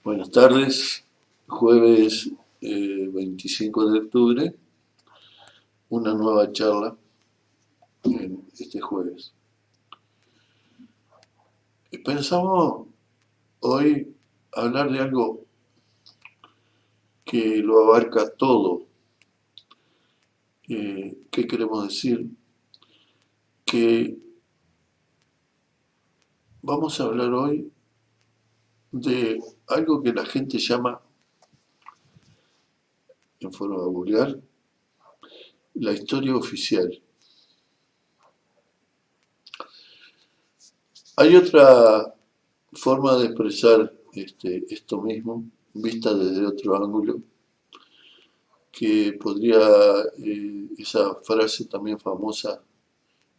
Buenas tardes, jueves 25 de octubre, una nueva charla en este jueves. Pensamos hoy hablar de algo que lo abarca todo. ¿Qué queremos decir? Que vamos a hablar hoy de algo que la gente llama, en forma vulgar, la historia oficial. Hay otra forma de expresar esto mismo, vista desde otro ángulo, que podría, esa frase también famosa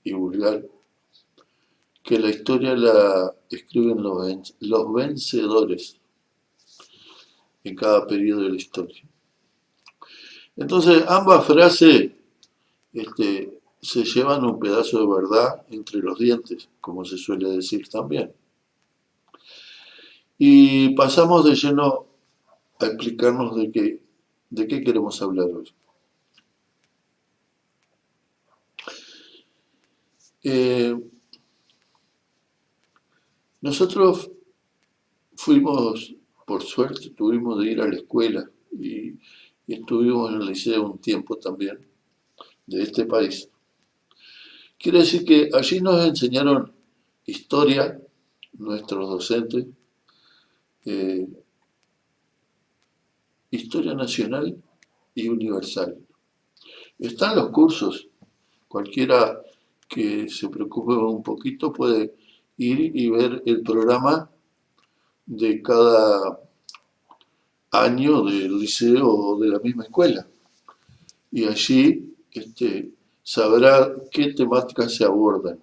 y vulgar, que la historia la escriben los vencedores en cada periodo de la historia. Entonces, ambas frases se llevan un pedazo de verdad entre los dientes, como se suele decir también. Y pasamos de lleno a explicarnos de qué queremos hablar hoy. Eh, Nosotros fuimos, por suerte, tuvimos de ir a la escuela y estuvimos en el liceo un tiempo también de este país. Quiere decir que allí nos enseñaron historia, nuestros docentes, eh, historia nacional y universal. Están los cursos, cualquiera que se preocupe un poquito puede ir y ver el programa de cada año del liceo o de la misma escuela. Y allí sabrá qué temáticas se abordan.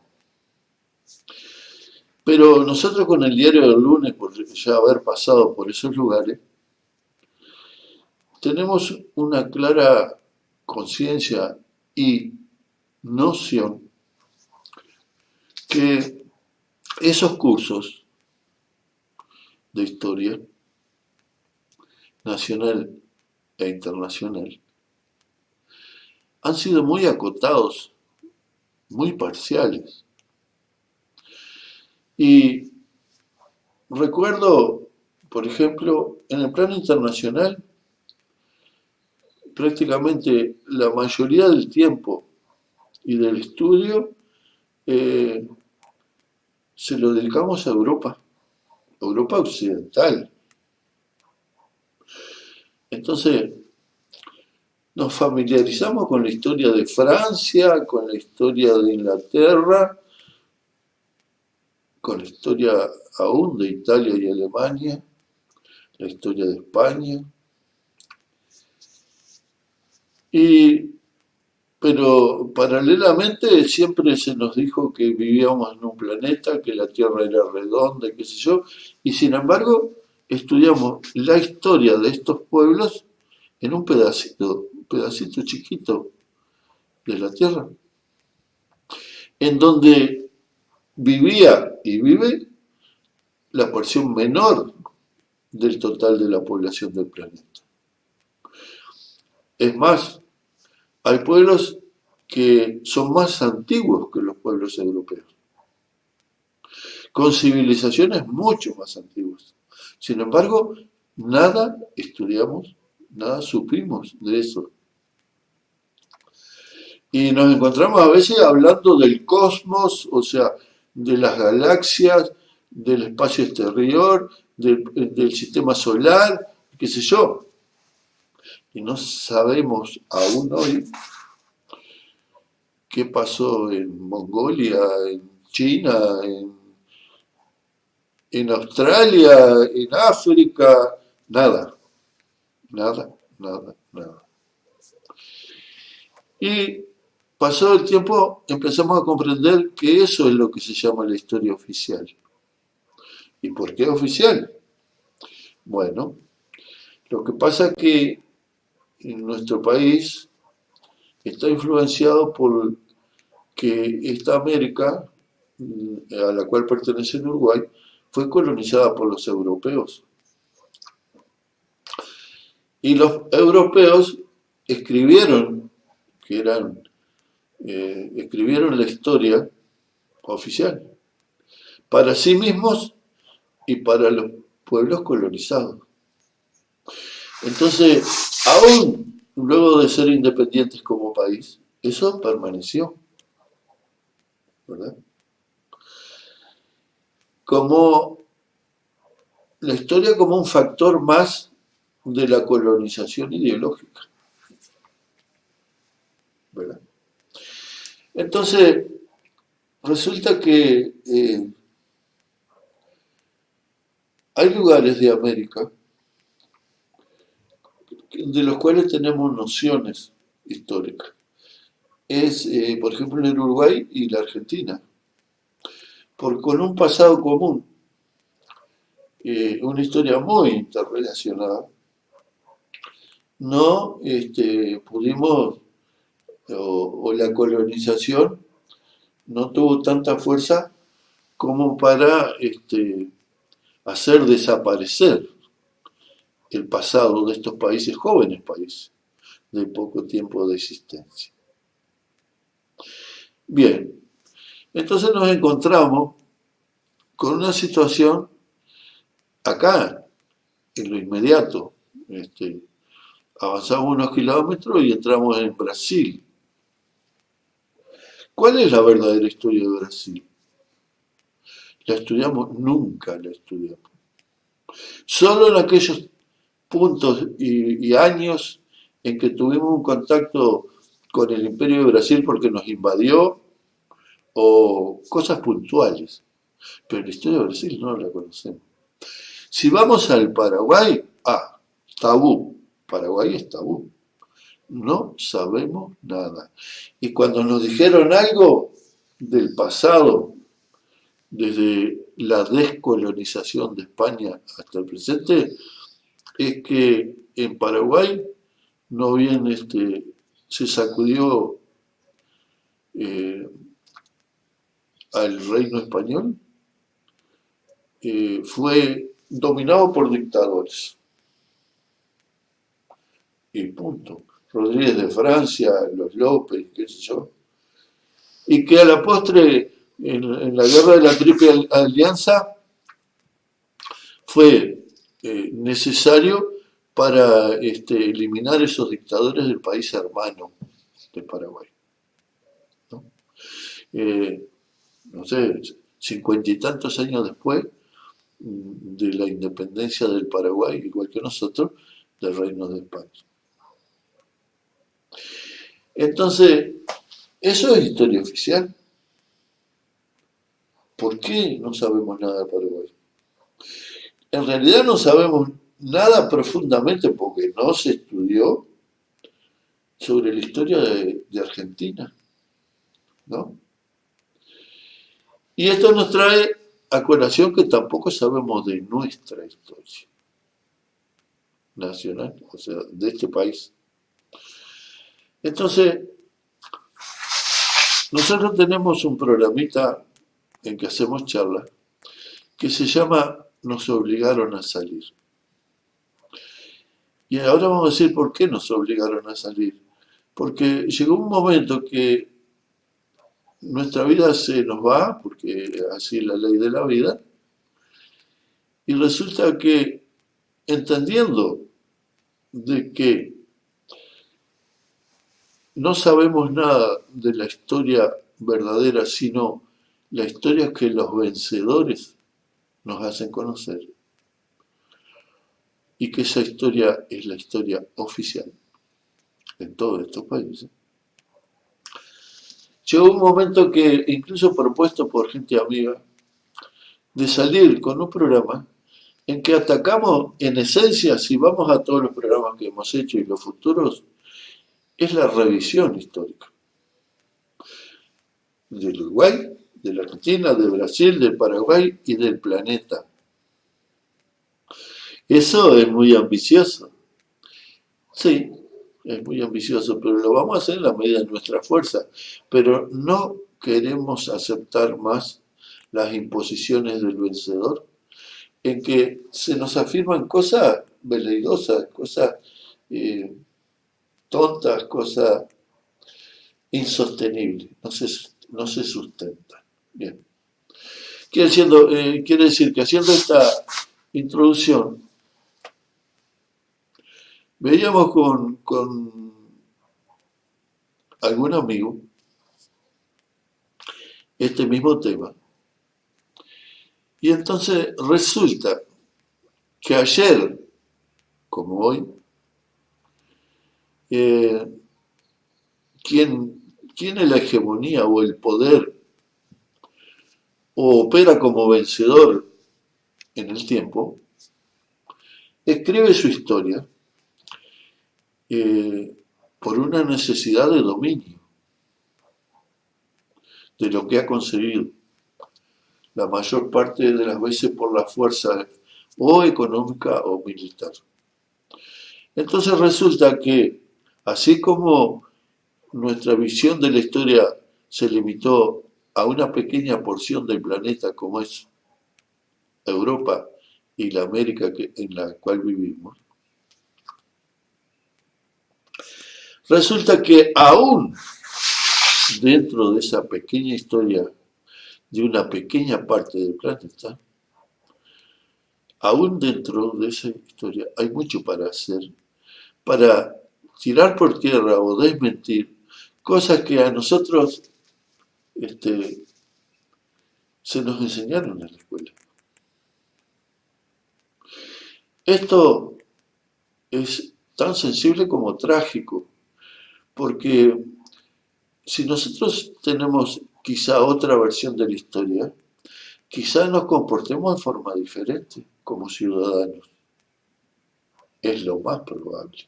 Pero nosotros con el diario del lunes, por ya haber pasado por esos lugares, tenemos una clara conciencia y noción que esos cursos de historia nacional e internacional han sido muy acotados, muy parciales. Y recuerdo, por ejemplo, en el plano internacional, prácticamente la mayoría del tiempo y del estudio eh, se lo dedicamos a Europa, Europa occidental. Entonces, nos familiarizamos con la historia de Francia, con la historia de Inglaterra, con la historia aún de Italia y Alemania, la historia de España. Pero paralelamente siempre se nos dijo que vivíamos en un planeta, que la Tierra era redonda, qué sé yo, y sin embargo estudiamos la historia de estos pueblos en un pedacito chiquito de la Tierra, en donde vivía y vive la porción menor del total de la población del planeta. Es más, hay pueblos que son más antiguos que los pueblos europeos, con civilizaciones mucho más antiguas. Sin embargo, nada estudiamos, nada supimos de eso. Y nos encontramos a veces hablando del cosmos, o sea, de las galaxias, del espacio exterior, del sistema solar, qué sé yo. Y no sabemos aún hoy qué pasó en Mongolia, en China, en Australia, en África, nada, nada, nada, nada. Y pasado el tiempo empezamos a comprender que eso es lo que se llama la historia oficial. ¿Y por qué oficial? Bueno, lo que pasa es que en nuestro país está influenciado por que esta América, a la cual pertenece el Uruguay, fue colonizada por los europeos. Y los europeos escribieron, escribieron la historia oficial para sí mismos y para los pueblos colonizados. Entonces, aún luego de ser independientes como país, eso permaneció, ¿verdad? Como la historia como un factor más de la colonización ideológica, ¿verdad? Entonces, resulta que hay lugares de América de los cuales tenemos nociones históricas. Es, por ejemplo, el Uruguay y la Argentina, con un pasado común, una historia muy interrelacionada, no pudimos, o la colonización no tuvo tanta fuerza como para hacer desaparecer el pasado de estos países, jóvenes países, de poco tiempo de existencia. Bien, entonces nos encontramos con una situación acá, en lo inmediato. Avanzamos unos kilómetros y entramos en Brasil. ¿Cuál es la verdadera historia de Brasil? ¿La estudiamos? Nunca la estudiamos. Solo en aquellos puntos y años en que tuvimos un contacto con el Imperio de Brasil porque nos invadió o cosas puntuales. Pero la historia de Brasil no la conocemos. Si vamos al Paraguay, tabú. Paraguay es tabú. No sabemos nada. Y cuando nos dijeron algo del pasado, desde la descolonización de España hasta el presente, es que en Paraguay no bien se sacudió al reino español, fue dominado por dictadores. Y punto. Rodríguez de Francia, los López, qué sé yo. Y que a la postre, en la guerra de la Triple Alianza, fue necesario para eliminar esos dictadores del país hermano de Paraguay. ¿No? No sé, 50 y tantos años después de la independencia del Paraguay, igual que nosotros, del Reino de España. Entonces, eso es historia oficial. ¿Por qué no sabemos nada de Paraguay? En realidad no sabemos nada profundamente porque no se estudió sobre la historia de Argentina, ¿no? Y esto nos trae a colación que tampoco sabemos de nuestra historia nacional, o sea, de este país. Entonces, nosotros tenemos un programita en que hacemos charlas que se llama Nos obligaron a salir. Y ahora vamos a decir por qué nos obligaron a salir. Porque llegó un momento que nuestra vida se nos va, porque así es la ley de la vida, y resulta que entendiendo de que no sabemos nada de la historia verdadera, sino la historia que los vencedores nos hacen conocer, y que esa historia es la historia oficial en todos estos países. Llegó un momento que, incluso propuesto por gente amiga, de salir con un programa en que atacamos, en esencia, si vamos a todos los programas que hemos hecho y los futuros, es la revisión histórica del Uruguay, de la Argentina, de Brasil, del Paraguay y del planeta. Eso es muy ambicioso. Sí, es muy ambicioso, pero lo vamos a hacer en la medida de nuestra fuerza. Pero no queremos aceptar más las imposiciones del vencedor, en que se nos afirman cosas veleidosas, cosas eh, tontas, cosas insostenibles, no se sustentan. Bien. Quiere decir que haciendo esta introducción, veíamos con algún amigo este mismo tema. Y entonces resulta que ayer, como hoy, eh, quien tiene la hegemonía o el poder o opera como vencedor en el tiempo, escribe su historia eh, por una necesidad de dominio de lo que ha conseguido, la mayor parte de las veces por la fuerza o económica o militar. Entonces resulta que, así como nuestra visión de la historia se limitó a una pequeña porción del planeta como es Europa y la América en la cual vivimos, resulta que aún dentro de esa pequeña historia de una pequeña parte del planeta, aún dentro de esa historia hay mucho para hacer, para tirar por tierra o desmentir cosas que a nosotros se nos enseñaron en la escuela. Esto es tan sensible como trágico, porque si nosotros tenemos quizá otra versión de la historia, quizá nos comportemos de forma diferente como ciudadanos. Es lo más probable.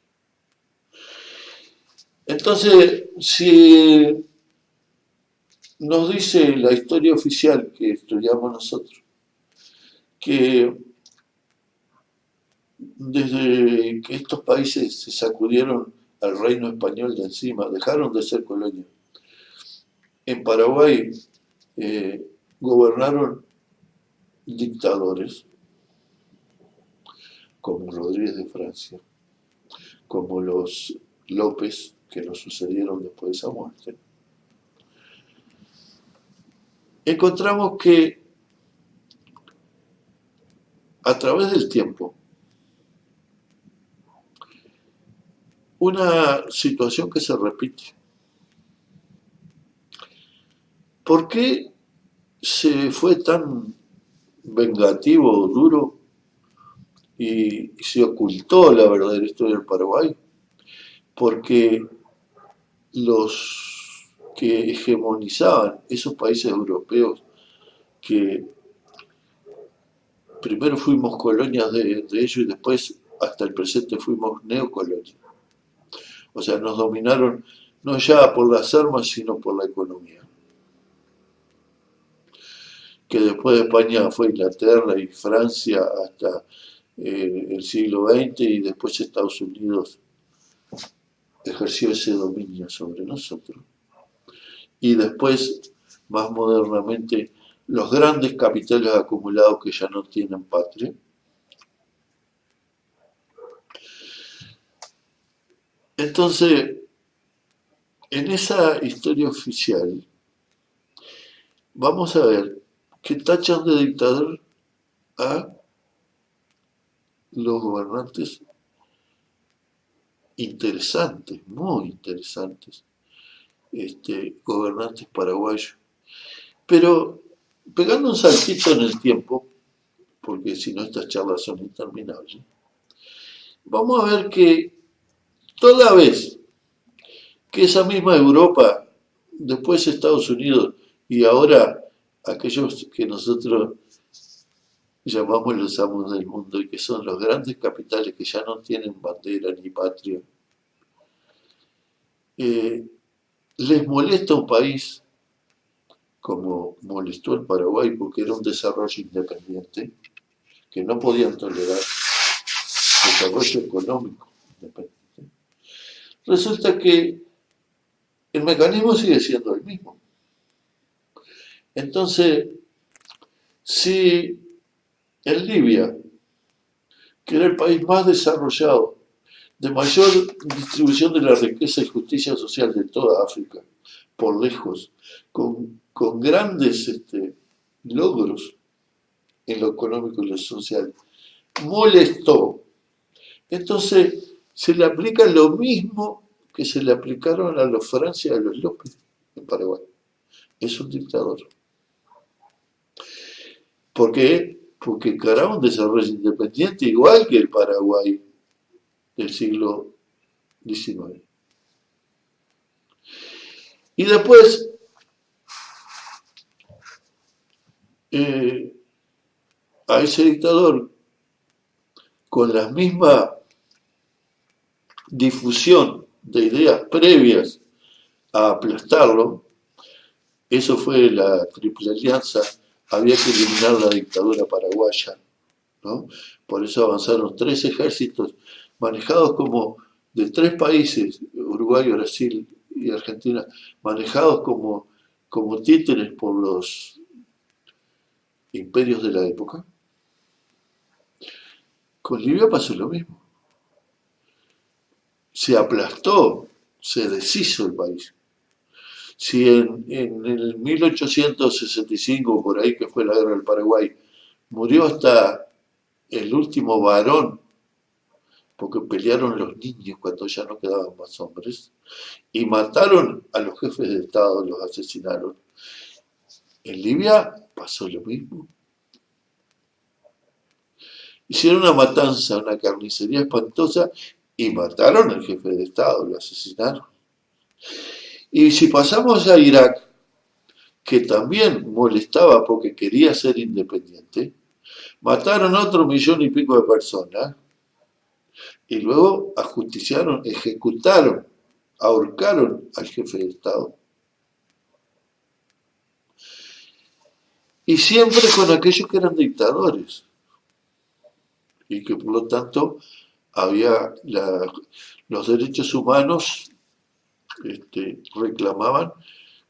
Entonces, si nos dice la historia oficial que estudiamos nosotros, que desde que estos países se sacudieron al reino español de encima, dejaron de ser colonia. En Paraguay gobernaron dictadores como Rodríguez de Francia, como los López, que lo sucedieron después de esa muerte. Encontramos que a través del tiempo, una situación que se repite. ¿Por qué se fue tan vengativo, duro y se ocultó la verdadera historia del Paraguay? Porque los que hegemonizaban esos países europeos, que primero fuimos colonias de ellos y después hasta el presente fuimos neocolonias. O sea, nos dominaron no ya por las armas, sino por la economía. Que después de España fue Inglaterra y Francia hasta el siglo XX y después Estados Unidos ejerció ese dominio sobre nosotros. Y después, más modernamente, los grandes capitales acumulados que ya no tienen patria. Entonces, en esa historia oficial, vamos a ver que tachan de dictador a los gobernantes interesantes, muy interesantes, gobernantes paraguayos. Pero pegando un saltito en el tiempo, porque si no estas charlas son interminables, vamos a ver que toda vez que esa misma Europa, después Estados Unidos y ahora aquellos que nosotros llamamos los amos del mundo y que son los grandes capitales que ya no tienen bandera ni patria, les molesta un país como molestó el Paraguay porque era un desarrollo independiente que no podían tolerar, desarrollo económico independiente. Resulta que el mecanismo sigue siendo el mismo. Entonces, si en Libia, que era el país más desarrollado de mayor distribución de la riqueza y justicia social de toda África, por lejos, con grandes logros en lo económico y lo social. Molestó. Entonces, se le aplica lo mismo que se le aplicaron a los Francia y a los López en Paraguay. Es un dictador. ¿Por qué? Porque encaraba un desarrollo independiente igual que el Paraguay del siglo XIX. Y después, eh, a ese dictador, con la misma difusión de ideas previas a aplastarlo, eso fue la Triple Alianza, había que eliminar la dictadura paraguaya, ¿no? Por eso avanzaron tres ejércitos manejados como de tres países, Uruguay, Brasil y Argentina, manejados como títeres por los imperios de la época. Con Libia pasó lo mismo. Se aplastó, se deshizo el país. Si en el 1865, por ahí que fue la guerra del Paraguay, murió hasta el último varón, porque pelearon los niños cuando ya no quedaban más hombres, y mataron a los jefes de Estado, los asesinaron. En Libia pasó lo mismo. Hicieron una matanza, una carnicería espantosa y mataron al jefe de Estado, lo asesinaron. Y si pasamos a Irak, que también molestaba porque quería ser independiente, mataron a otro 1.500.000 de personas y luego ajusticiaron, ejecutaron, ahorcaron al jefe de Estado. Y siempre con aquellos que eran dictadores y que por lo tanto había los derechos humanos reclamaban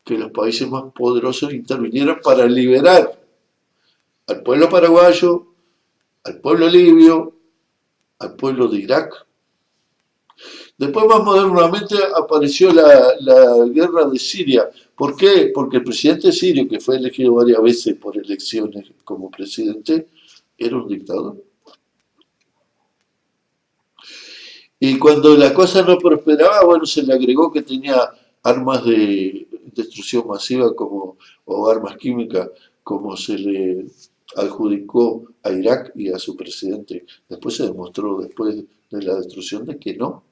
que los países más poderosos intervinieran para liberar al pueblo paraguayo, al pueblo libio, al pueblo de Irak. Después, más modernamente, apareció la guerra de Siria. ¿Por qué? Porque el presidente sirio, que fue elegido varias veces por elecciones como presidente, era un dictador. Y cuando la cosa no prosperaba, bueno, se le agregó que tenía armas de destrucción masiva o armas químicas, como se le adjudicó a Irak y a su presidente. Después se demostró, después de la destrucción, de que no.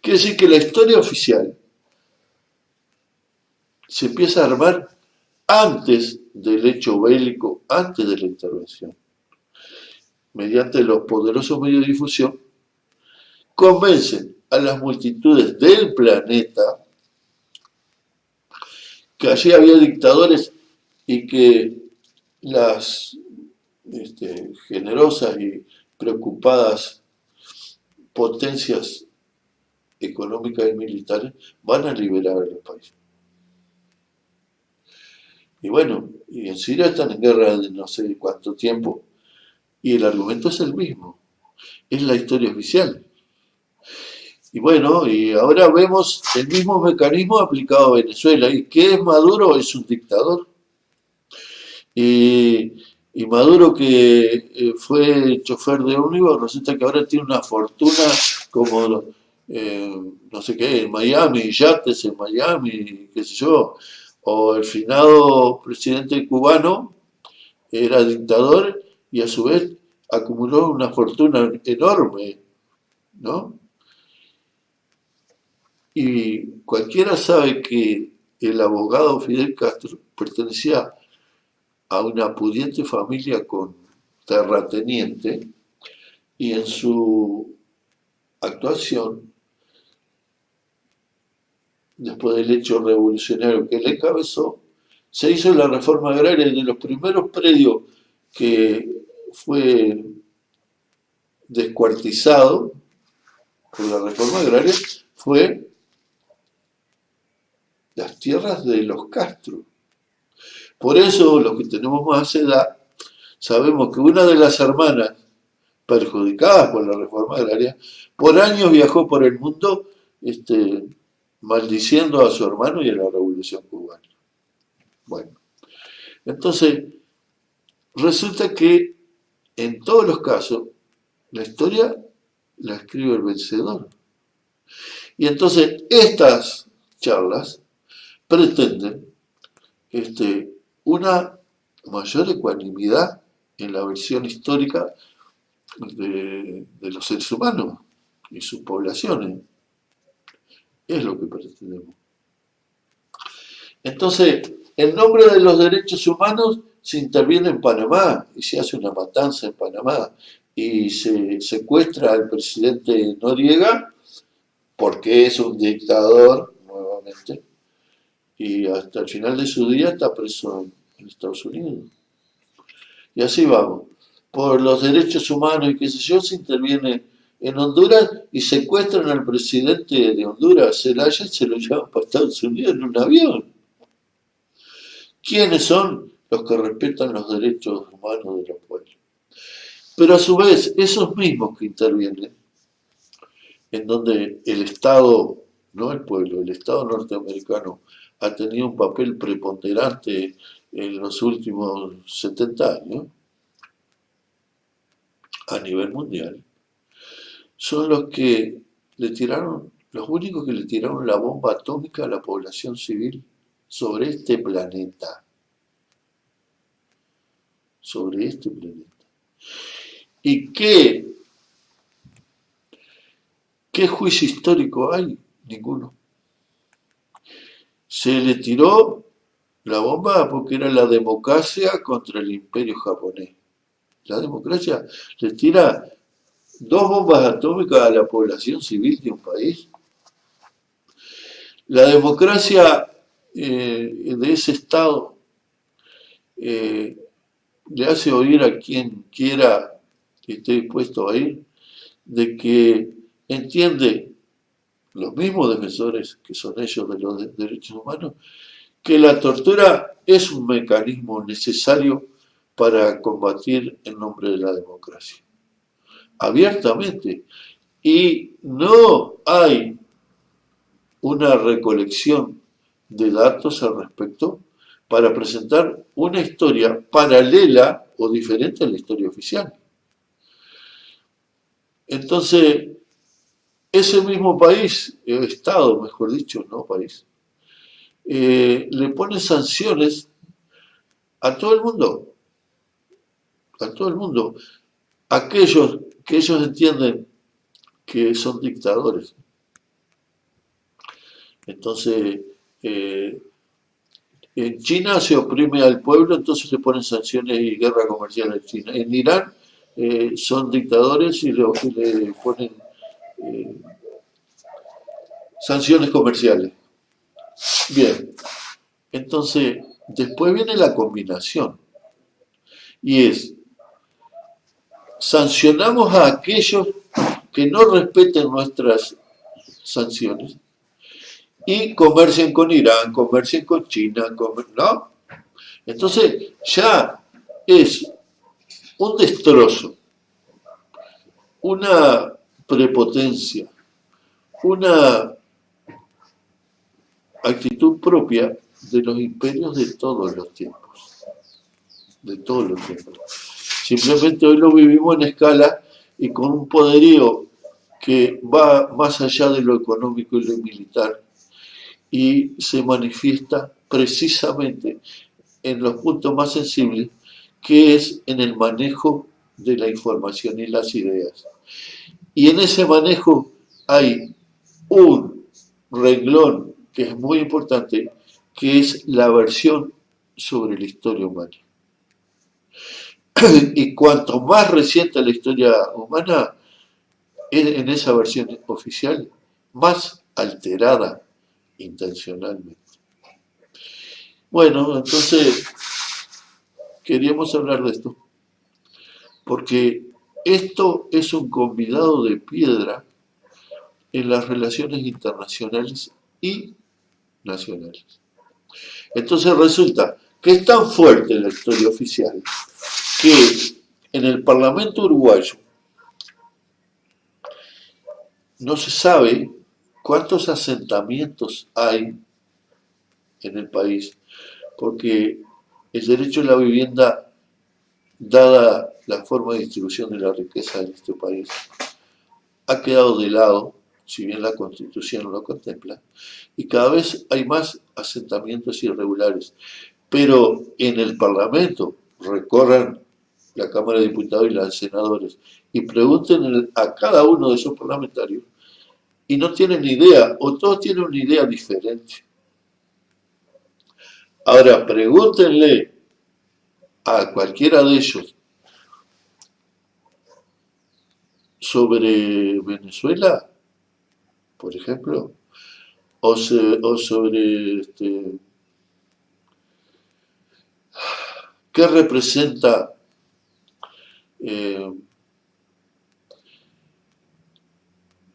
Quiere decir que la historia oficial se empieza a armar antes del hecho bélico, antes de la intervención. Mediante los poderosos medios de difusión, convencen a las multitudes del planeta que allí había dictadores y que las generosas y preocupadas potencias económicas y militares van a liberar a los países. Y bueno, y en Siria están en guerra de no sé cuánto tiempo, y el argumento es el mismo, es la historia oficial. Y bueno, y ahora vemos el mismo mecanismo aplicado a Venezuela. ¿Y qué es Maduro? Es un dictador. Y Maduro, que fue chofer de ómnibus, resulta que ahora tiene una fortuna como, no sé qué, en Miami, yates en Miami, qué sé yo. O el finado presidente cubano era dictador y a su vez acumuló una fortuna enorme, ¿no? Y cualquiera sabe que el abogado Fidel Castro pertenecía a una pudiente familia con terrateniente y en su actuación, después del hecho revolucionario que le encabezó, se hizo la reforma agraria y de los primeros predios que fue descuartizado por la reforma agraria fue las tierras de los Castro. Por eso, los que tenemos más edad, sabemos que una de las hermanas perjudicadas por la reforma agraria, por años viajó por el mundo maldiciendo a su hermano y a la revolución cubana. Bueno, entonces resulta que en todos los casos la historia la escribe el vencedor. Y entonces estas charlas pretenden una mayor ecuanimidad en la versión histórica de los seres humanos y sus poblaciones. Es lo que pretendemos. Entonces, en nombre de los derechos humanos se interviene en Panamá y se hace una matanza en Panamá y se secuestra al presidente Noriega porque es un dictador, nuevamente, y hasta el final de su día está preso en Estados Unidos. Y así vamos. Por los derechos humanos y qué sé yo, se interviene en Honduras y secuestran al presidente de Honduras, Zelaya, y se lo llevan para Estados Unidos en un avión. ¿Quiénes son los que respetan los derechos humanos de los pueblos? Pero a su vez, esos mismos que intervienen, en donde el Estado, no el pueblo, el Estado norteamericano ha tenido un papel preponderante en los últimos 70 años, a nivel mundial, son los que le tiraron, los únicos que le tiraron la bomba atómica a la población civil sobre este planeta. Sobre este planeta. ¿Y qué juicio histórico hay? Ninguno. Se le tiró la bomba porque era la democracia contra el imperio japonés. La democracia le tira 2 bombas atómicas a la población civil de un país. La democracia de ese Estado le hace oír a quien quiera que esté dispuesto a ir, de que entiende, los mismos defensores que son ellos de los derechos humanos, que la tortura es un mecanismo necesario para combatir en nombre de la democracia. Abiertamente. Y no hay una recolección de datos al respecto para presentar una historia paralela o diferente a la historia oficial. Entonces, ese mismo país, Estado, mejor dicho, no país, le pone sanciones a todo el mundo, a todo el mundo, aquellos que ellos entienden que son dictadores. Entonces, en China se oprime al pueblo, entonces le ponen sanciones y guerra comercial a China. En Irán son dictadores y le ponen sanciones comerciales. Bien, entonces después viene la combinación y es sancionamos a aquellos que no respeten nuestras sanciones y comercien con Irán, comercien con China, ¿no? Entonces ya es un destrozo, una prepotencia, una actitud propia de los imperios de todos los tiempos. De todos los tiempos. Simplemente hoy lo vivimos en escala y con un poderío que va más allá de lo económico y lo militar y se manifiesta precisamente en los puntos más sensibles, que es en el manejo de la información y las ideas. Y en ese manejo hay un renglón que es muy importante, que es la versión sobre la historia humana. Y cuanto más reciente la historia humana, en esa versión oficial, más alterada intencionalmente. Bueno, entonces queríamos hablar de esto, porque esto es un convidado de piedra en las relaciones internacionales y nacionales. Entonces resulta que es tan fuerte la historia oficial que en el Parlamento uruguayo no se sabe cuántos asentamientos hay en el país, porque el derecho a la vivienda, dada la forma de distribución de la riqueza en este país, ha quedado de lado, si bien la Constitución lo contempla, y cada vez hay más asentamientos irregulares. Pero en el Parlamento recorran la Cámara de Diputados y la de Senadores y pregunten a cada uno de esos parlamentarios y no tienen ni idea, o todos tienen una idea diferente. Ahora, pregúntenle a cualquiera de ellos sobre Venezuela, por ejemplo, o sobre qué representa eh,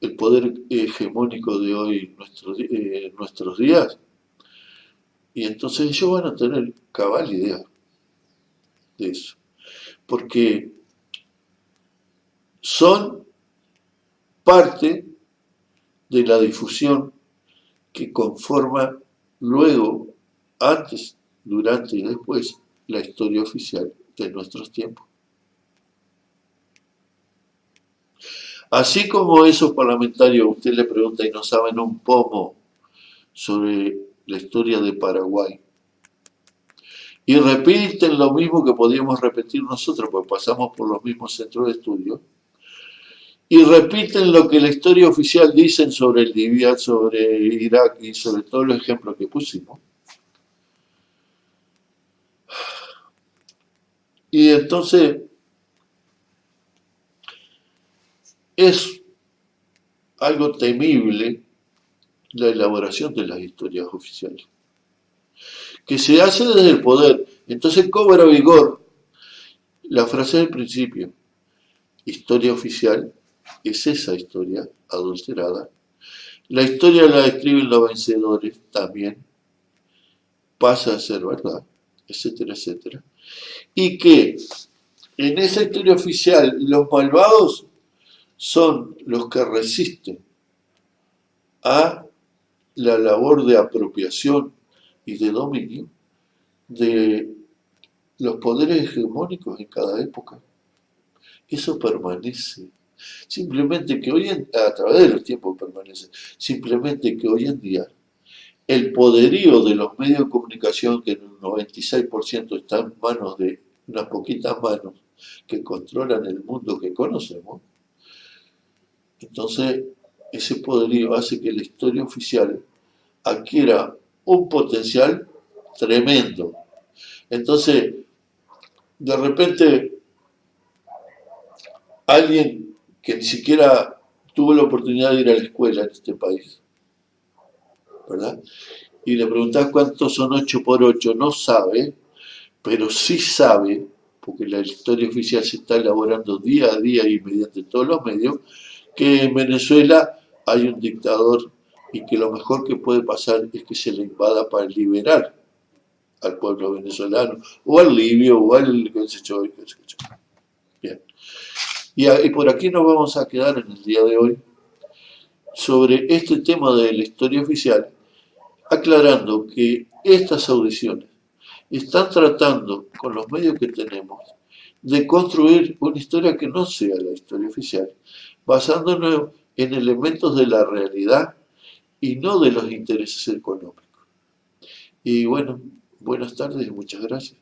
el poder hegemónico de hoy en nuestros días, y entonces ellos van a tener cabal idea de eso, porque son parte de la difusión que conforma luego, antes, durante y después, la historia oficial de nuestros tiempos. Así como esos parlamentarios, usted le pregunta y no saben un pomo sobre la historia de Paraguay, y repiten lo mismo que podíamos repetir nosotros, porque pasamos por los mismos centros de estudio, y repiten lo que la historia oficial dicen sobre el Libia, sobre Irak y sobre todos los ejemplos que pusimos. Y entonces es algo temible la elaboración de las historias oficiales, que se hace desde el poder. Entonces cobra vigor la frase del principio: historia oficial es esa historia adulterada. La historia la escriben los vencedores, también pasa a ser verdad, etcétera, etcétera. Y que en esa historia oficial los malvados son los que resisten a la labor de apropiación y de dominio de los poderes hegemónicos en cada época. Eso permanece. Simplemente que hoy a través de los tiempos permanece. Simplemente que hoy en día el poderío de los medios de comunicación, que en un 96% está en manos de unas poquitas manos que controlan el mundo que conocemos, entonces ese poderío hace que la historia oficial adquiera un potencial tremendo. Entonces, de repente, alguien que ni siquiera tuvo la oportunidad de ir a la escuela en este país, ¿verdad? Y le preguntás cuántos son 8 por 8, no sabe, pero sí sabe, porque la historia oficial se está elaborando día a día y mediante todos los medios, que en Venezuela hay un dictador y que lo mejor que puede pasar es que se le invada para liberar al pueblo venezolano, o al libio, o al qué sé yo, qué sé yo. Bien. Y por aquí nos vamos a quedar en el día de hoy sobre este tema de la historia oficial, aclarando que estas audiciones están tratando, con los medios que tenemos, de construir una historia que no sea la historia oficial, basándonos en elementos de la realidad y no de los intereses económicos. Y bueno, buenas tardes y muchas gracias.